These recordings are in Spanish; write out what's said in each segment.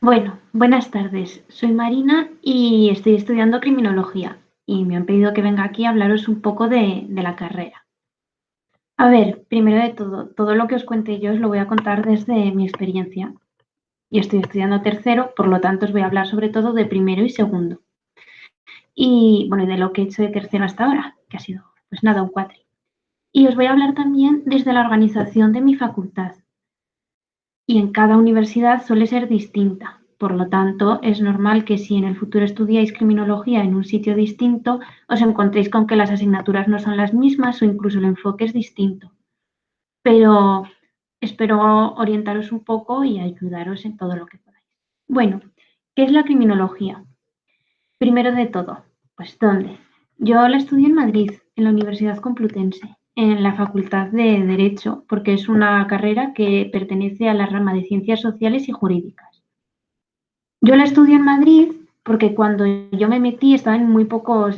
Bueno, buenas tardes. Soy Marina y estoy estudiando criminología y me han pedido que venga aquí a hablaros un poco de la carrera. A ver, primero de todo lo que os cuente yo os lo voy a contar desde mi experiencia. Y estoy estudiando tercero, por lo tanto os voy a hablar sobre todo de primero y segundo. Y bueno, y de lo que he hecho de tercero hasta ahora, que ha sido, pues nada, un cuatri. Y os voy a hablar también desde la organización de mi facultad. Y en cada universidad suele ser distinta. Por lo tanto, es normal que si en el futuro estudiáis criminología en un sitio distinto, os encontréis con que las asignaturas no son las mismas o incluso el enfoque es distinto. Pero espero orientaros un poco y ayudaros en todo lo que podáis. Bueno, ¿qué es la criminología? Primero de todo, pues ¿dónde? Yo la estudié en Madrid, en la Universidad Complutense, en la Facultad de Derecho, porque es una carrera que pertenece a la rama de Ciencias Sociales y Jurídicas. Yo la estudié en Madrid porque cuando yo me metí estaba en muy pocos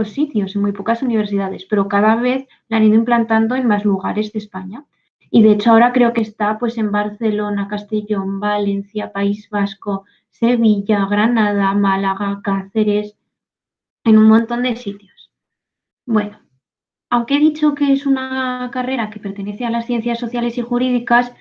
sitios, en muy pocas universidades, pero cada vez la han ido implantando en más lugares de España. Y de hecho ahora creo que está pues en Barcelona, Castellón, Valencia, País Vasco, Sevilla, Granada, Málaga, Cáceres, en un montón de sitios. Bueno, aunque he dicho que es una carrera que pertenece a las ciencias sociales y jurídicas,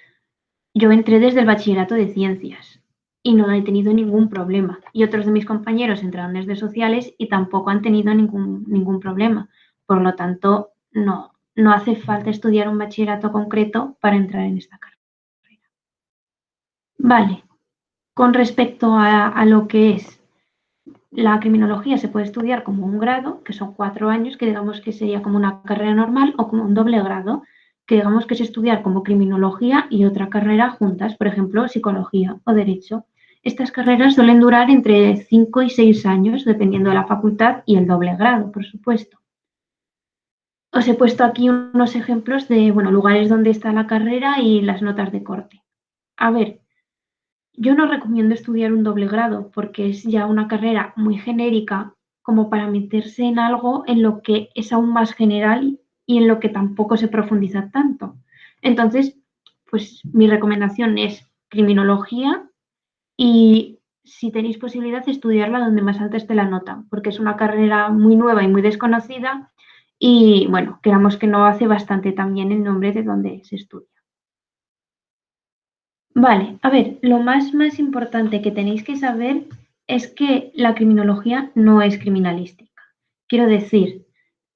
yo entré desde el bachillerato de ciencias y no he tenido ningún problema. Y otros de mis compañeros entraron desde sociales y tampoco han tenido ningún problema. Por lo tanto, no hace falta estudiar un bachillerato concreto para entrar en esta carrera. Vale, con respecto a lo que es la criminología, se puede estudiar como un grado, que son 4 años, que digamos que sería como una carrera normal, o como un doble grado, que digamos que es estudiar como criminología y otra carrera juntas, por ejemplo, psicología o derecho. Estas carreras suelen durar entre 5 y 6 años, dependiendo de la facultad y el doble grado, por supuesto. Os he puesto aquí unos ejemplos de, bueno, lugares donde está la carrera y las notas de corte. A ver, yo no recomiendo estudiar un doble grado porque es ya una carrera muy genérica como para meterse en algo en lo que es aún más general y en lo que tampoco se profundiza tanto. Entonces, pues mi recomendación es criminología y si tenéis posibilidad estudiarla donde más alta esté la nota, porque es una carrera muy nueva y muy desconocida y bueno, creamos que no hace bastante también el nombre de donde se estudia. Vale, a ver, lo más importante que tenéis que saber es que la criminología no es criminalística. Quiero decir,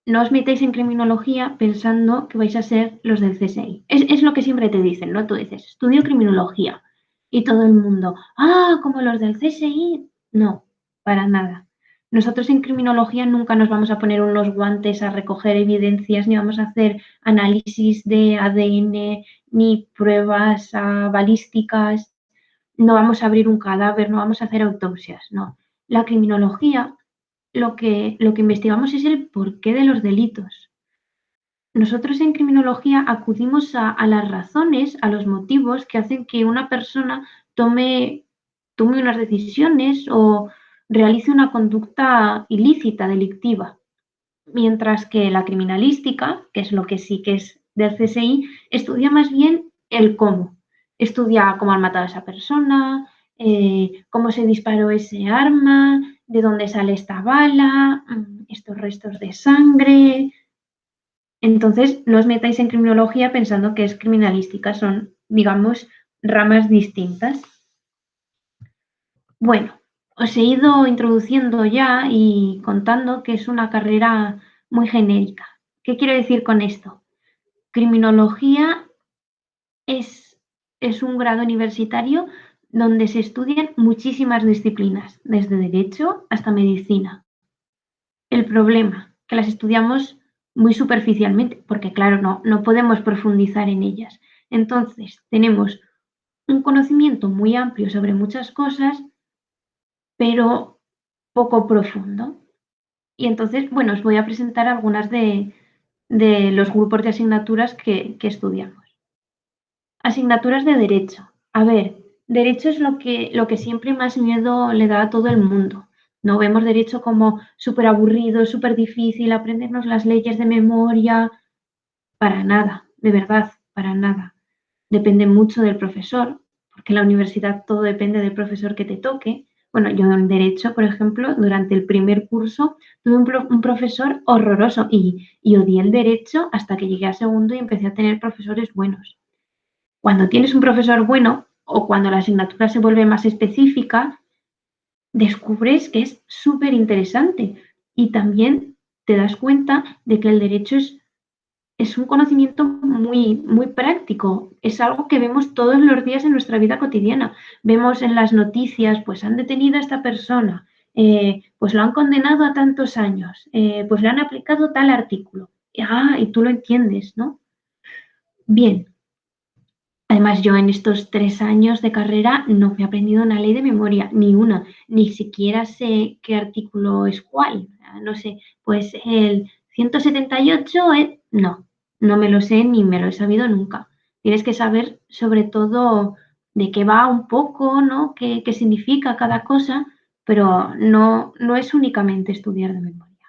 no os metéis en criminología pensando que vais a ser los del CSI. Es lo que siempre te dicen, ¿no? Tú dices, estudio criminología y todo el mundo, ah, como los del CSI. No, para nada. Nosotros en criminología nunca nos vamos a poner unos guantes a recoger evidencias ni vamos a hacer análisis de ADN ni pruebas balísticas, no vamos a abrir un cadáver, no vamos a hacer autopsias, no. La criminología lo que investigamos es el porqué de los delitos. Nosotros en criminología acudimos a las razones, a los motivos que hacen que una persona tome unas decisiones o realice una conducta ilícita, delictiva. Mientras que la criminalística, que es lo que sí que es del CSI, estudia más bien el cómo. Estudia cómo han matado a esa persona, cómo se disparó ese arma, de dónde sale esta bala, estos restos de sangre. Entonces, no os metáis en criminología pensando que es criminalística, son, digamos, ramas distintas. Bueno, os he ido introduciendo ya y contando que es una carrera muy genérica. ¿Qué quiero decir con esto? Criminología es, es un grado universitario donde se estudian muchísimas disciplinas, desde derecho hasta medicina. El problema, que las estudiamos muy superficialmente, porque claro, no podemos profundizar en ellas. Entonces, tenemos un conocimiento muy amplio sobre muchas cosas, pero poco profundo. Y entonces, bueno, os voy a presentar algunas de los grupos de asignaturas que estudiamos. Asignaturas de derecho. A ver, derecho es lo que siempre más miedo le da a todo el mundo. No vemos derecho como súper aburrido, súper difícil, aprendernos las leyes de memoria. Para nada, de verdad, para nada. Depende mucho del profesor, porque en la universidad todo depende del profesor que te toque. Bueno, yo en Derecho, por ejemplo, durante el primer curso tuve un profesor horroroso y odié el Derecho hasta que llegué a segundo y empecé a tener profesores buenos. Cuando tienes un profesor bueno o cuando la asignatura se vuelve más específica, descubres que es súper interesante y también te das cuenta de que el derecho es un conocimiento muy, muy práctico, es algo que vemos todos los días en nuestra vida cotidiana. Vemos en las noticias, pues han detenido a esta persona, pues lo han condenado a tantos años, pues le han aplicado tal artículo. Y tú lo entiendes, ¿no? Bien, además, yo en estos 3 años de carrera no me he aprendido una ley de memoria, ni una, ni siquiera sé qué artículo es cuál. No sé, pues el 178, no, no me lo sé ni me lo he sabido nunca. Tienes que saber sobre todo de qué va un poco, ¿no? Qué significa cada cosa, pero no es únicamente estudiar de memoria.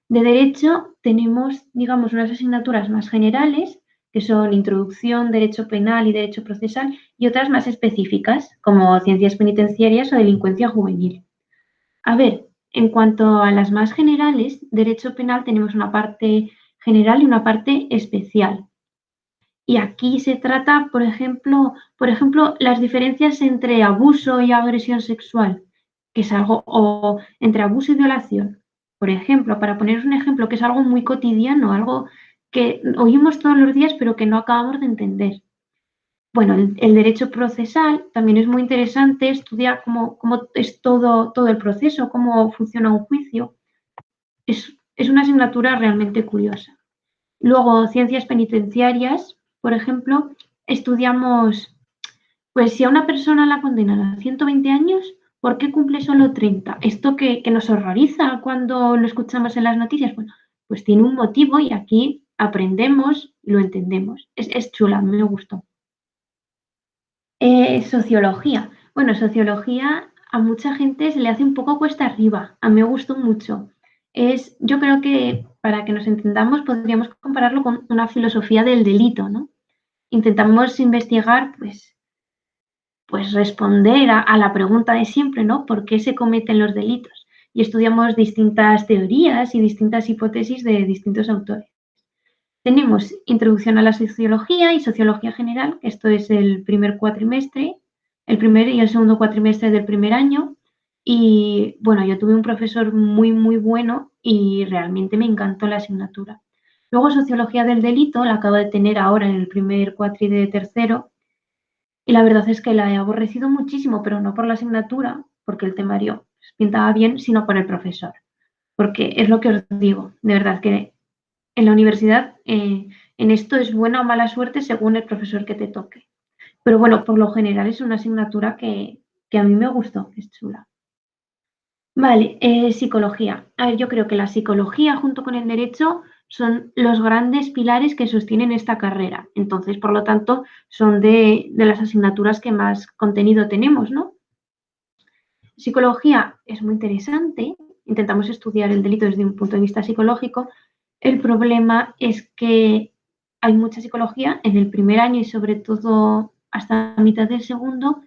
De derecho tenemos, digamos, unas asignaturas más generales, que son introducción, derecho penal y derecho procesal, y otras más específicas, como ciencias penitenciarias o delincuencia juvenil. A ver, en cuanto a las más generales, derecho penal tenemos una parte general y una parte especial. Y aquí se trata, por ejemplo, las diferencias entre abuso y agresión sexual, que es algo, o entre abuso y violación. Por ejemplo, para poneros un ejemplo que es algo muy cotidiano, algo que oímos todos los días pero que no acabamos de entender. Bueno, el derecho procesal también es muy interesante estudiar cómo es todo el proceso, cómo funciona un juicio. Es una asignatura realmente curiosa. Luego, ciencias penitenciarias, por ejemplo, estudiamos, pues si a una persona la condenan a 120 años, ¿por qué cumple solo 30? Esto que nos horroriza cuando lo escuchamos en las noticias, bueno, pues tiene un motivo y aquí aprendemos y lo entendemos. Es chula, me gustó. Sociología. Bueno, sociología a mucha gente se le hace un poco cuesta arriba. A mí me gustó mucho. Yo creo que para que nos entendamos podríamos compararlo con una filosofía del delito, ¿no? Intentamos investigar, pues responder a la pregunta de siempre, ¿no? ¿Por qué se cometen los delitos? Y estudiamos distintas teorías y distintas hipótesis de distintos autores. Tenemos introducción a la sociología y sociología general, que esto es el primer cuatrimestre, el primer y el segundo cuatrimestre del primer año. Y bueno, yo tuve un profesor muy, muy bueno y realmente me encantó la asignatura. Luego, sociología del delito, la acabo de tener ahora en el primer cuatri de tercero. Y la verdad es que la he aborrecido muchísimo, pero no por la asignatura, porque el temario pintaba bien, sino por el profesor. Porque es lo que os digo, de verdad que en la universidad, en esto es buena o mala suerte según el profesor que te toque. Pero bueno, por lo general es una asignatura que a mí me gustó, es chula. Vale, psicología. A ver, yo creo que la psicología junto con el derecho son los grandes pilares que sostienen esta carrera. Entonces, por lo tanto, son de las asignaturas que más contenido tenemos, ¿no? Psicología es muy interesante. Intentamos estudiar el delito desde un punto de vista psicológico. El problema es que hay mucha psicología en el primer año y sobre todo hasta la mitad del segundo.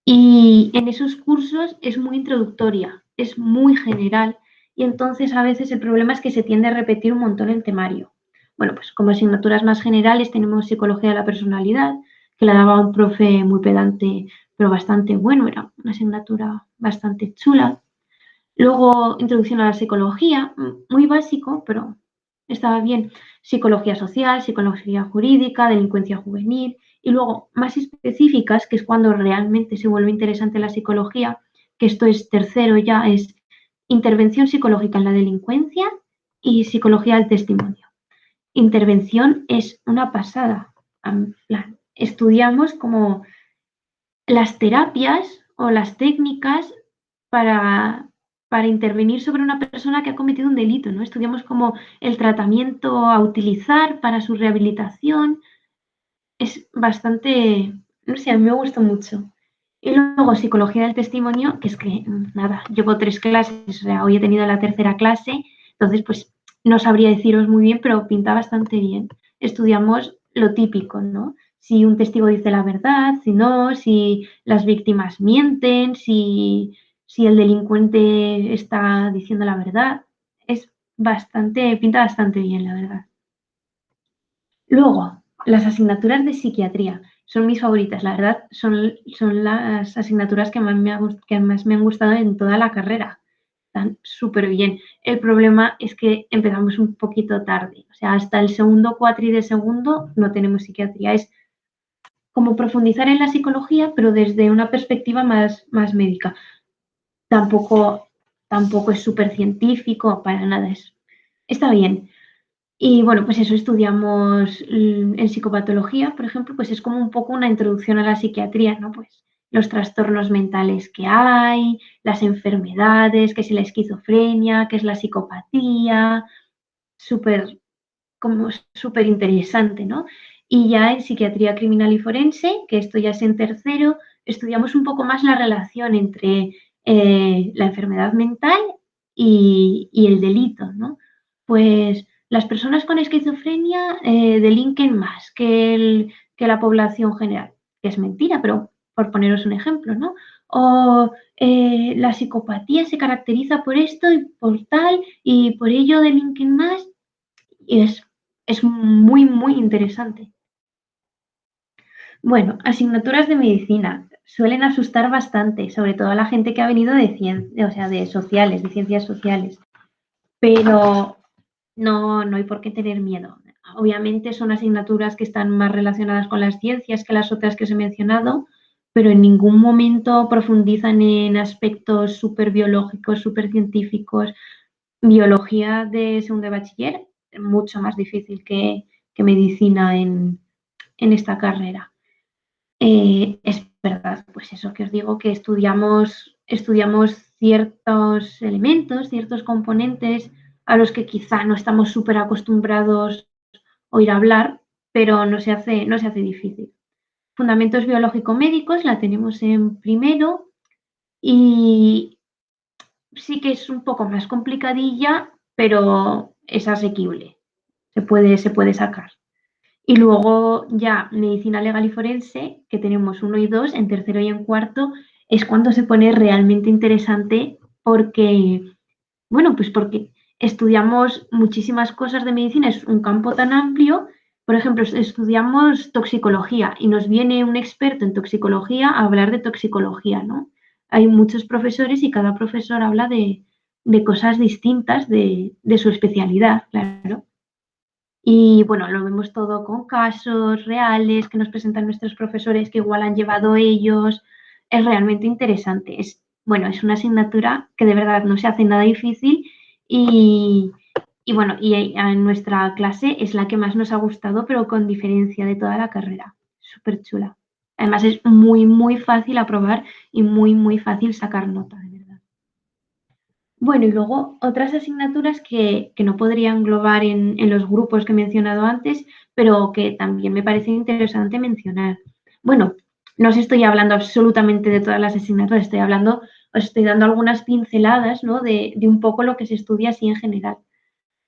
Y en esos cursos es muy introductoria, es muy general y entonces a veces el problema es que se tiende a repetir un montón el temario. Bueno, pues como asignaturas más generales tenemos psicología de la personalidad, que la daba un profe muy pedante, pero bastante bueno, era una asignatura bastante chula. Luego, introducción a la psicología, muy básico, pero estaba bien. Psicología social, psicología jurídica, delincuencia juvenil. Y luego, más específicas, que es cuando realmente se vuelve interesante la psicología, que esto es tercero ya, es intervención psicológica en la delincuencia y psicología del testimonio. Intervención es una pasada. En plan, estudiamos como las terapias o las técnicas para, para intervenir sobre una persona que ha cometido un delito, ¿no? Estudiamos como el tratamiento a utilizar para su rehabilitación. Es bastante, no sé, a mí me gusta mucho. Y luego psicología del testimonio, que es que, nada, llevo 3 clases, o sea, hoy he tenido la tercera clase, entonces pues no sabría deciros muy bien, pero pinta bastante bien. Estudiamos lo típico, ¿no? si un testigo dice la verdad, si no, si las víctimas mienten, si el delincuente está diciendo la verdad. Es pinta bastante bien, la verdad. Luego, las asignaturas de psiquiatría son mis favoritas, la verdad, son las asignaturas que más me han gustado en toda la carrera. Están súper bien. El problema es que empezamos un poquito tarde, o sea, hasta el segundo cuatri de segundo no tenemos psiquiatría. Es como profundizar en la psicología, pero desde una perspectiva más médica. Tampoco, tampoco es súper científico, para nada. Está bien. Y bueno, pues eso estudiamos en psicopatología, por ejemplo, pues es como un poco una introducción a la psiquiatría, ¿no? Pues los trastornos mentales que hay, las enfermedades, qué es la esquizofrenia, qué es la psicopatía, súper, como súper interesante, ¿no? Y ya en psiquiatría criminal y forense, que esto ya es en tercero, estudiamos un poco más la relación entre la enfermedad mental y el delito, ¿no? Pues las personas con esquizofrenia delinquen más que la población general, que es mentira, pero por poneros un ejemplo, ¿no? O la psicopatía se caracteriza por esto y por tal, y por ello delinquen más, y es muy, muy interesante. Bueno, asignaturas de medicina suelen asustar bastante, sobre todo a la gente que ha venido de ciencias, o sea, de sociales, de ciencias sociales, pero no hay por qué tener miedo. Obviamente son asignaturas que están más relacionadas con las ciencias que las otras que os he mencionado, pero en ningún momento profundizan en aspectos súper biológicos, súper científicos. Biología de segundo de bachiller, mucho más difícil que medicina en esta carrera. Es verdad, pues eso que os digo, que estudiamos ciertos elementos, ciertos componentes a los que quizá no estamos súper acostumbrados a oír hablar, pero no se hace difícil. Fundamentos biológico-médicos la tenemos en primero y sí que es un poco más complicadilla, pero es asequible, se puede sacar. Y luego ya medicina legal y forense, que tenemos 1 y 2 en tercero y en cuarto, es cuando se pone realmente interesante porque, bueno, pues porque estudiamos muchísimas cosas de medicina, es un campo tan amplio. Por ejemplo, estudiamos toxicología y nos viene un experto en toxicología a hablar de toxicología, ¿no? Hay muchos profesores y cada profesor habla de cosas distintas de su especialidad, claro. Y bueno, lo vemos todo con casos reales que nos presentan nuestros profesores que igual han llevado ellos. Es realmente interesante. Es una asignatura que de verdad no se hace nada difícil y, bueno, y en nuestra clase es la que más nos ha gustado, pero con diferencia de toda la carrera. Súper chula. Además es muy, muy fácil aprobar y muy, muy fácil sacar nota, de verdad. Bueno, y luego otras asignaturas que no podría englobar en los grupos que he mencionado antes, pero que también me parece interesante mencionar. Bueno, no os estoy hablando absolutamente de todas las asignaturas, os estoy dando algunas pinceladas, ¿no? de un poco lo que se estudia así en general.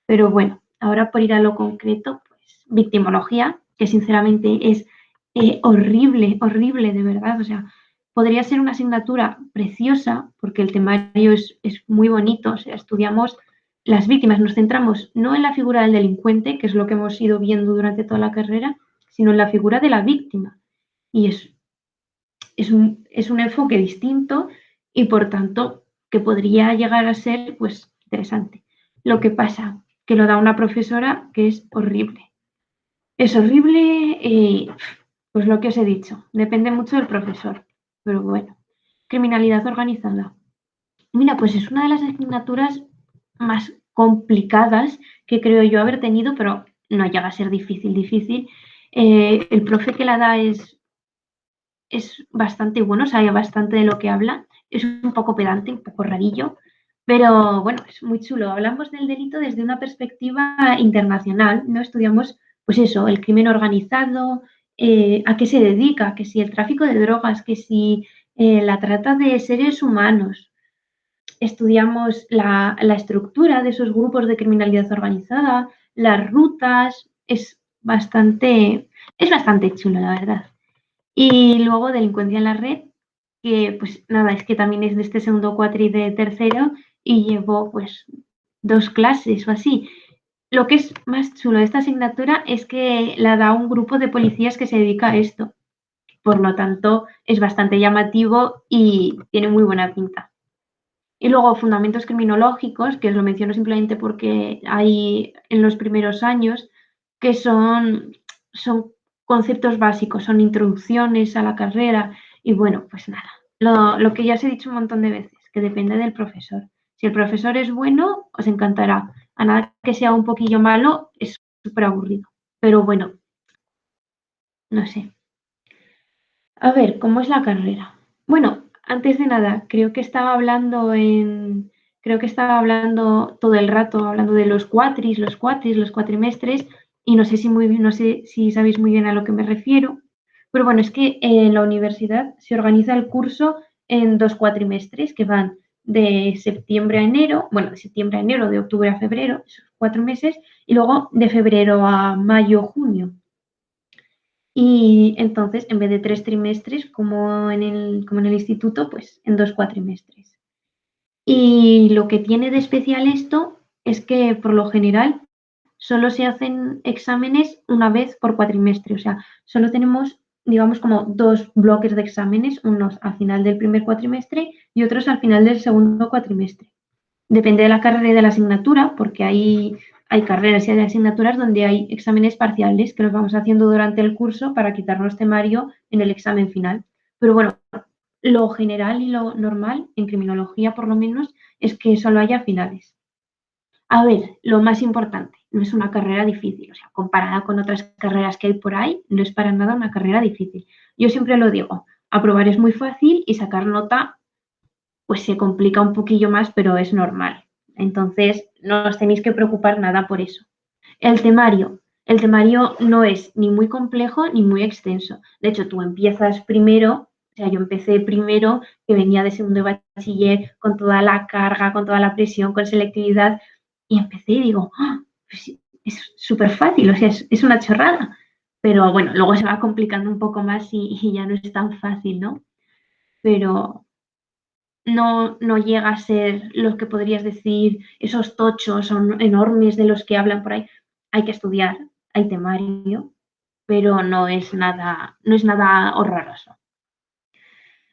Pero bueno, ahora por ir a lo concreto, pues victimología, que sinceramente es horrible, horrible de verdad. O sea, podría ser una asignatura preciosa porque el temario es muy bonito. O sea, estudiamos las víctimas, nos centramos no en la figura del delincuente, que es lo que hemos ido viendo durante toda la carrera, sino en la figura de la víctima. Y es un enfoque distinto y por tanto que podría llegar a ser pues interesante. Lo que pasa que lo da una profesora que es horrible. Es horrible, pues lo que os he dicho, depende mucho del profesor, pero bueno. Criminalidad organizada. Mira, pues es una de las asignaturas más complicadas que creo yo haber tenido, pero no llega a ser difícil, difícil. El profe que la da es bastante bueno, sabe bastante de lo que habla, es un poco pedante, un poco rarillo, pero bueno, es muy chulo. Hablamos del delito desde una perspectiva internacional, ¿no? Estudiamos, pues eso, el crimen organizado, a qué se dedica, que si el tráfico de drogas, que si la trata de seres humanos. Estudiamos la estructura de esos grupos de criminalidad organizada, las rutas, es bastante, Es bastante chulo, la verdad. Y luego delincuencia en la red, que pues nada, es que también es de este segundo cuatri de tercero y llevo pues 2 clases o así. Lo que es más chulo de esta asignatura es que la da un grupo de policías que se dedica a esto. Por lo tanto, es bastante llamativo y tiene muy buena pinta. Y luego fundamentos criminológicos, que os lo menciono simplemente porque hay en los primeros años, que son conceptos básicos, son introducciones a la carrera y bueno, pues nada, lo que ya os he dicho un montón de veces, que depende del profesor. Si el profesor es bueno, os encantará. A nada que sea un poquillo malo, es súper aburrido. Pero bueno, no sé. A ver, ¿cómo es la carrera? Bueno, antes de nada, creo que estaba hablando todo el rato, hablando de los cuatris, los cuatrimestres, y no sé si muy bien, no sé si sabéis muy bien a lo que me refiero, pero bueno, es que en la universidad se organiza el curso en 2 cuatrimestres que van de septiembre a enero, bueno, de septiembre a enero, de octubre a febrero, esos 4 meses, y luego de febrero a mayo, junio. Y entonces, en vez de 3 trimestres, como en el instituto, pues en 2 cuatrimestres. Y lo que tiene de especial esto es que, por lo general, solo se hacen exámenes una vez por cuatrimestre. O sea, solo tenemos, digamos, como 2 bloques de exámenes, unos al final del primer cuatrimestre y otros al final del segundo cuatrimestre. Depende de la carrera y de la asignatura, porque hay carreras y hay asignaturas donde hay exámenes parciales que los vamos haciendo durante el curso para quitarnos temario en el examen final. Pero bueno, lo general y lo normal, en criminología por lo menos, es que solo haya finales. A ver, lo más importante, no es una carrera difícil, o sea, comparada con otras carreras que hay por ahí, no es para nada una carrera difícil. Yo siempre lo digo, aprobar es muy fácil y sacar nota pues se complica un poquillo más, pero es normal. Entonces, no os tenéis que preocupar nada por eso. El temario. El temario no es ni muy complejo ni muy extenso. De hecho, tú empiezas primero, o sea, yo empecé primero, que venía de segundo de bachiller, con toda la carga, con toda la presión, con selectividad, y empecé y digo, ¡ah! Pues es súper fácil, o sea, es una chorrada. Pero bueno, luego se va complicando un poco más y ya no es tan fácil, ¿no? Pero, no llega a ser lo que podrías decir, esos tochos son enormes de los que hablan por ahí. Hay que estudiar, hay temario, pero no es nada horroroso.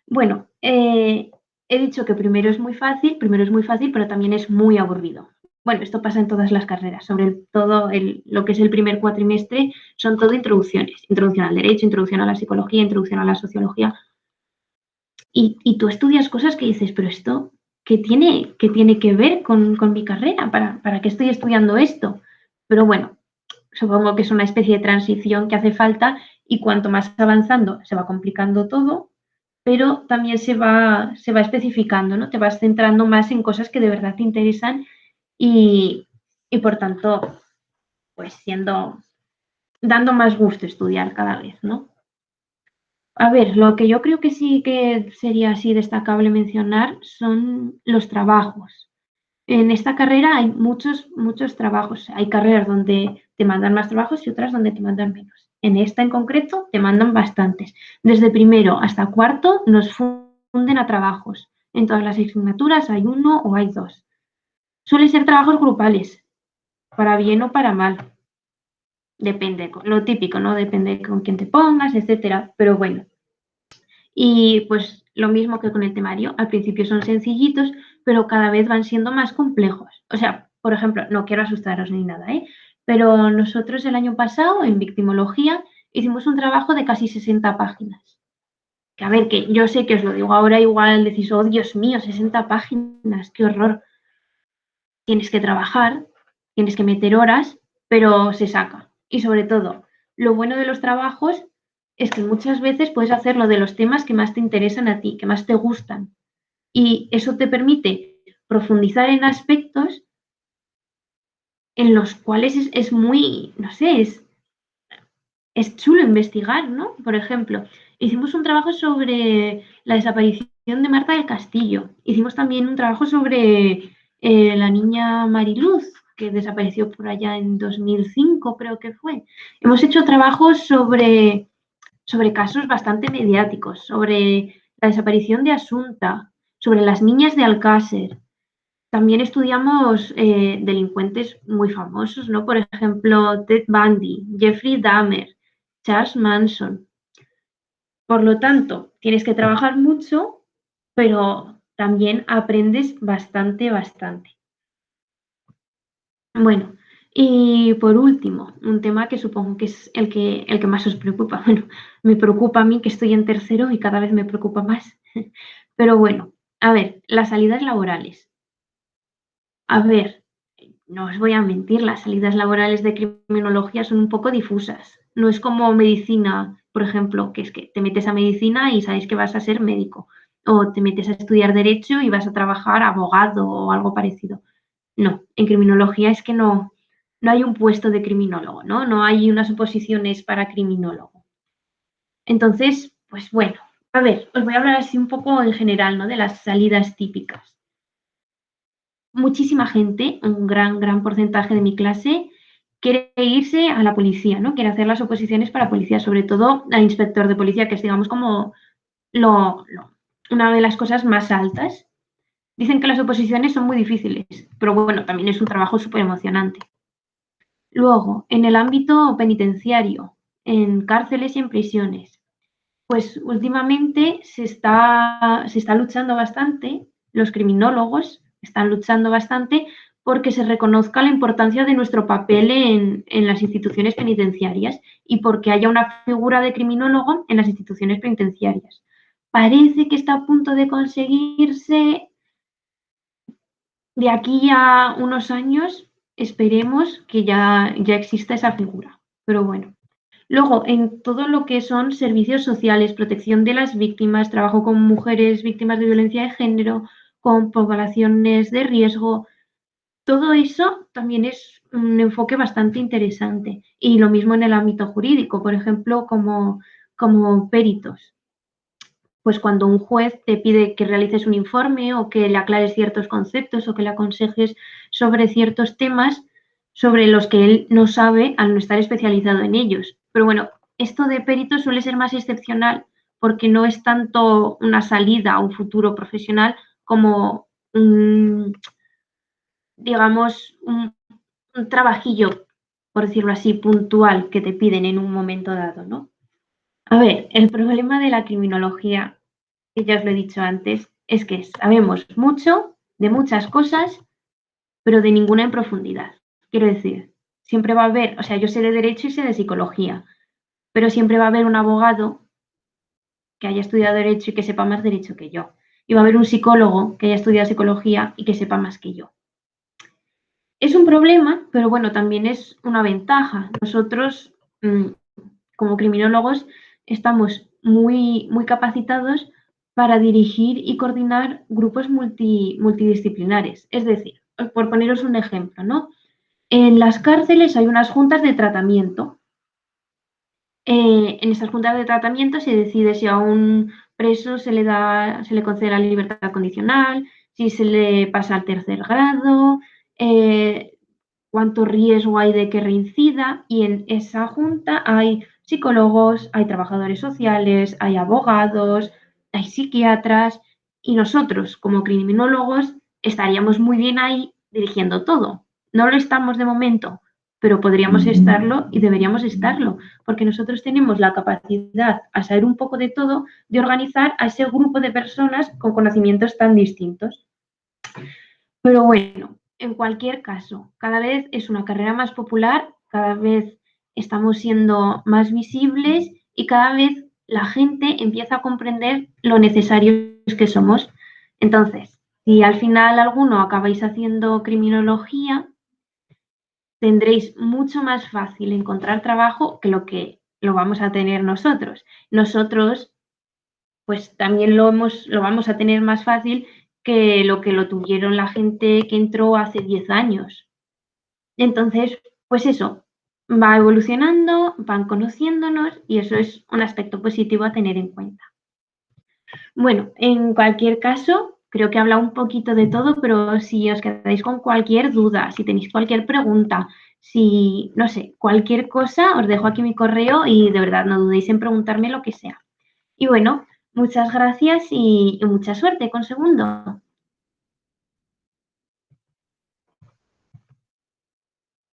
Bueno, he dicho que primero es muy fácil, pero también es muy aburrido. Bueno, esto pasa en todas las carreras, sobre todo lo que es el primer cuatrimestre, son todo introducciones. Introducción al derecho, introducción a la psicología, introducción a la sociología, y tú estudias cosas que dices, pero esto, qué tiene que ver con mi carrera? ¿Para qué estoy estudiando esto? Pero bueno, supongo que es una especie de transición que hace falta y cuanto más avanzando se va complicando todo, pero también se va especificando, ¿no? Te vas centrando más en cosas que de verdad te interesan y, y por tanto, pues dando más gusto estudiar cada vez, ¿no? A ver, lo que yo creo que sí que sería así destacable mencionar son los trabajos. En esta carrera hay muchos trabajos. Hay carreras donde te mandan más trabajos y otras donde te mandan menos. En esta en concreto te mandan bastantes. Desde primero hasta cuarto nos funden a trabajos. En todas las asignaturas hay uno o hay dos. Suelen ser trabajos grupales, para bien o para mal. Depende, lo típico, ¿no? Depende con quién te pongas, etcétera. Pero bueno, y pues lo mismo que con el temario, al principio son sencillitos, pero cada vez van siendo más complejos. O sea, por ejemplo, no quiero asustaros ni nada, ¿eh? Pero nosotros el año pasado en victimología hicimos un trabajo de casi 60 páginas. Que a ver, que yo sé que os lo digo ahora, igual decís, oh Dios mío, 60 páginas, qué horror. Tienes que trabajar, tienes que meter horas, pero se saca. Y sobre todo, lo bueno de los trabajos es que muchas veces puedes hacerlo de los temas que más te interesan a ti, que más te gustan. Y eso te permite profundizar en aspectos en los cuales es muy, no sé, es chulo investigar, ¿no? Por ejemplo, hicimos un trabajo sobre la desaparición de Marta del Castillo. Hicimos también un trabajo sobre la niña Mariluz. que desapareció por allá en 2005, creo que fue. Hemos hecho trabajos sobre casos bastante mediáticos, sobre la desaparición de Asunta, sobre las niñas de Alcácer. También estudiamos delincuentes muy famosos, ¿no? Por ejemplo, Ted Bundy, Jeffrey Dahmer, Charles Manson. Por lo tanto, tienes que trabajar mucho, pero también aprendes bastante, bastante. Bueno, y por último, un tema que supongo que es el que más os preocupa. Bueno, me preocupa a mí que estoy en tercero y cada vez me preocupa más. Pero bueno, a ver, las salidas laborales. A ver, no os voy a mentir, las salidas laborales de criminología son un poco difusas. No es como medicina, por ejemplo, que es que te metes a medicina y sabes que vas a ser médico. O te metes a estudiar derecho y vas a trabajar abogado o algo parecido. No, en criminología es que no hay un puesto de criminólogo, ¿no? No hay unas oposiciones para criminólogo. Entonces, pues bueno, a ver, os voy a hablar así un poco en general, ¿no? De las salidas típicas. Muchísima gente, un gran porcentaje de mi clase, quiere irse a la policía, ¿no? Quiere hacer las oposiciones para policía, sobre todo a inspector de policía, que es, digamos, como una de las cosas más altas. Dicen que las oposiciones son muy difíciles, pero bueno, también es un trabajo súper emocionante. Luego, en el ámbito penitenciario, en cárceles y en prisiones, pues últimamente se está luchando bastante, los criminólogos están luchando bastante porque se reconozca la importancia de nuestro papel en las instituciones penitenciarias y porque haya una figura de criminólogo en las instituciones penitenciarias. Parece que está a punto de conseguirse de aquí a unos años, esperemos que ya exista esa figura. Pero bueno. Luego, en todo lo que son servicios sociales, protección de las víctimas, trabajo con mujeres víctimas de violencia de género, con poblaciones de riesgo, todo eso también es un enfoque bastante interesante. Y lo mismo en el ámbito jurídico, por ejemplo, como peritos. Pues cuando un juez te pide que realices un informe o que le aclares ciertos conceptos o que le aconsejes sobre ciertos temas sobre los que él no sabe al no estar especializado en ellos. Pero bueno, esto de perito suele ser más excepcional porque no es tanto una salida a un futuro profesional como digamos, un trabajillo, por decirlo así, puntual que te piden en un momento dado, ¿no? A ver, el problema de la criminología, que ya os lo he dicho antes, es que sabemos mucho de muchas cosas, pero de ninguna en profundidad. Quiero decir, siempre va a haber, o sea, yo sé de derecho y sé de psicología, pero siempre va a haber un abogado que haya estudiado derecho y que sepa más derecho que yo. Y va a haber un psicólogo que haya estudiado psicología y que sepa más que yo. Es un problema, pero bueno, también es una ventaja. Nosotros, como criminólogos, estamos muy capacitados para dirigir y coordinar grupos multidisciplinares. Es decir, por poneros un ejemplo, ¿no? En las cárceles hay unas juntas de tratamiento. En esas juntas de tratamiento se decide si a un preso se le concede la libertad condicional, si se le pasa al tercer grado, cuánto riesgo hay de que reincida, y en esa junta hay psicólogos, hay trabajadores sociales, hay abogados, hay psiquiatras, y nosotros como criminólogos estaríamos muy bien ahí dirigiendo todo. No lo estamos de momento, pero podríamos estarlo y deberíamos estarlo, porque nosotros tenemos la capacidad, a saber un poco de todo, de organizar a ese grupo de personas con conocimientos tan distintos. Pero bueno, en cualquier caso, cada vez es una carrera más popular, cada vez estamos siendo más visibles y cada vez la gente empieza a comprender lo necesarios que somos. Entonces, si al final alguno acabáis haciendo criminología, tendréis mucho más fácil encontrar trabajo que lo vamos a tener nosotros. Nosotros, pues también lo vamos a tener más fácil que lo tuvieron la gente que entró hace 10 años. Entonces, pues eso, va evolucionando, van conociéndonos y eso es un aspecto positivo a tener en cuenta. Bueno, en cualquier caso, creo que he hablado un poquito de todo, pero si os quedáis con cualquier duda, si tenéis cualquier pregunta, si, no sé, cualquier cosa, os dejo aquí mi correo y de verdad no dudéis en preguntarme lo que sea. Y bueno, muchas gracias y mucha suerte con segundo.